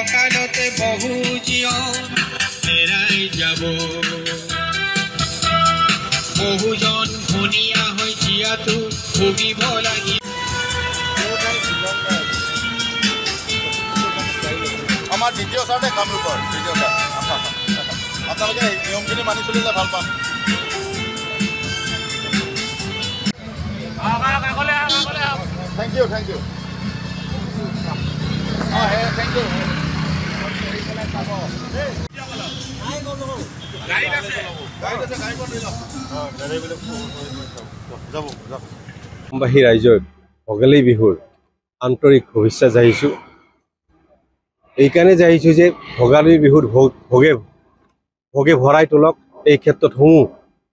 অকালতে বহু জীবন হেৰাই যাব বহুজন ধনীয়া হৈ জীয়াতো ভুগিব লাগিব আমাৰ দ্বিতীয় ছাৰতে কামৰূপৰ দ্বিতীয় ছাৰ আপোনালোকে নিয়মখিনি মানি চলিলে ভাল পাম thank you thank you thank you অসমবাসী ৰাইজক ভোগালী বিহুৰ আন্তৰিক শুভেচ্ছা জনাইছোঁ। এইকাৰণে জনাইছোঁ যে ভোগালী বিহুৰ ভোগে ভৰাই তোলক। এই ক্ষেত্ৰত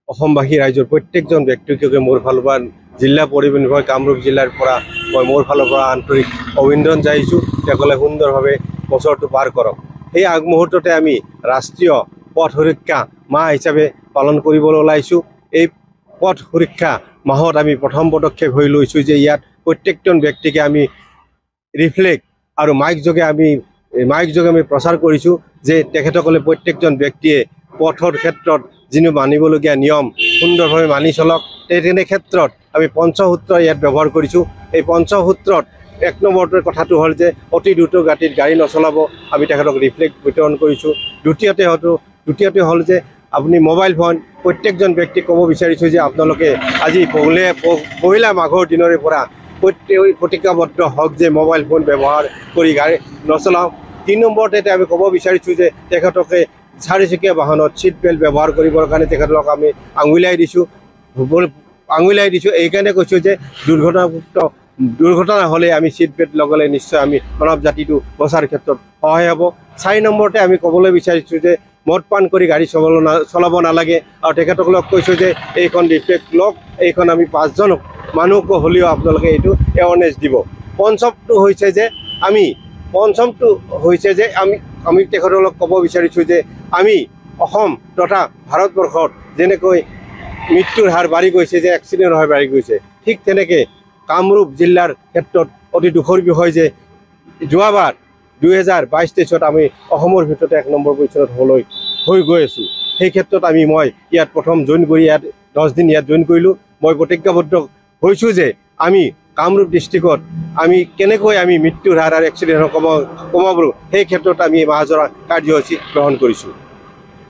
অসমবাসী ৰাইজৰ প্ৰত্যেকজন ব্যক্তিকে মোৰ ফালৰ পৰা জিলা পৰিবহণ বিভাগ কামৰূপ জিলাৰ পৰা মই মোৰ ফালৰ পৰা আন্তৰিক অভিনন্দন জনাইছোঁ। তেওঁলোকে সুন্দৰভাৱে বছৰটো পাৰ কৰক। সেই আগমুহূৰ্ততে আমি ৰাষ্ট্ৰীয় পথ সুৰক্ষা মাহ হিচাপে পালন কৰিবলৈ ওলাইছোঁ। এই পথ সুৰক্ষা মাহত আমি প্ৰথম পদক্ষেপ হৈ লৈছোঁ যে ইয়াত প্ৰত্যেকজন ব্যক্তিকে আমি ৰিফ্লেক্ট আৰু মাইক যোগে আমি প্ৰচাৰ কৰিছোঁ যে তেখেতসকলে প্ৰত্যেকজন ব্যক্তিয়ে পথৰ ক্ষেত্ৰত যিটো মানিবলগীয়া নিয়ম সুন্দৰভাৱে মানি চলক। তেনে ক্ষেত্ৰত আমি পঞ্চসূত্ৰ ইয়াত ব্যৱহাৰ কৰিছোঁ। এই পঞ্চসূত্ৰত 1 নম্বৰটোৰ কথাটো হ'ল যে অতি দ্ৰুত গতিত গাড়ী নচলাব, আমি তেখেতক ৰিফ্লেক্ট বিতৰণ কৰিছোঁ। দ্বিতীয়তে হ'ল যে আপুনি মোবাইল ফোন প্ৰত্যেকজন ব্যক্তিক ক'ব বিচাৰিছোঁ যে আপোনালোকে আজি পহিলা মাঘৰ দিনৰে পৰা প্ৰতিজ্ঞাবদ্ধ হওক যে মোবাইল ফোন ব্যৱহাৰ কৰি গাড়ী নচলাওক। 3 নম্বৰতে আমি ক'ব বিচাৰিছোঁ যে তেখেতকে চাৰিচকীয়া বাহনত ছিট বেল্ট ব্যৱহাৰ কৰিবৰ কাৰণে তেখেতলোকক আমি আঙুলিয়াই দিছোঁ। এইকাৰণে কৈছোঁ যে দুৰ্ঘটনা হ'লে আমি ছিট বেল্ট লগালে নিশ্চয় আমি মানৱ জাতিটো বচাৰ ক্ষেত্ৰত সহায় হ'ব। 4 নম্বৰতে আমি ক'বলৈ বিচাৰিছোঁ যে মদ পান কৰি গাড়ী চলাব নালাগে আৰু তেখেতসকলক কৈছোঁ যে এইখন ৰিফ্লেক্ট লওক। এইখন আমি 5জন মানুহক হ'লেও আপোনালোকে এইটো এৱাৰনেছ দিব। পঞ্চমটো হৈছে যে আমি তেখেতসকলক ক'ব বিচাৰিছোঁ যে আমি অসম তথা ভাৰতবৰ্ষত যেনেকৈ মৃত্যুৰ হাৰ বাঢ়ি গৈছে, যে এক্সিডেণ্টৰ হাৰ বাঢ়ি গৈছে, ঠিক তেনেকৈ কামৰূপ জিলাৰ ক্ষেত্ৰত অতি দুখৰ বিষয় যে যোৱাবাৰ 2022-23 আমি অসমৰ ভিতৰতে 1 নম্বৰ পজিশ্যনত হৈ গৈ আছোঁ। সেই ক্ষেত্ৰত মই ইয়াত প্ৰথম জইন কৰি ইয়াত 10 দিন ইয়াত জইন কৰিলোঁ। মই প্ৰতিজ্ঞাবদ্ধ হৈছোঁ যে আমি কামৰূপ ডিষ্ট্ৰিক্টত আমি কেনেকৈ মৃত্যুৰ হাৰ আৰু এক্সিডেণ্ট কমাবলৈ সেই ক্ষেত্ৰত আমি মাহজোৰা কাৰ্যসূচী গ্ৰহণ কৰিছোঁ।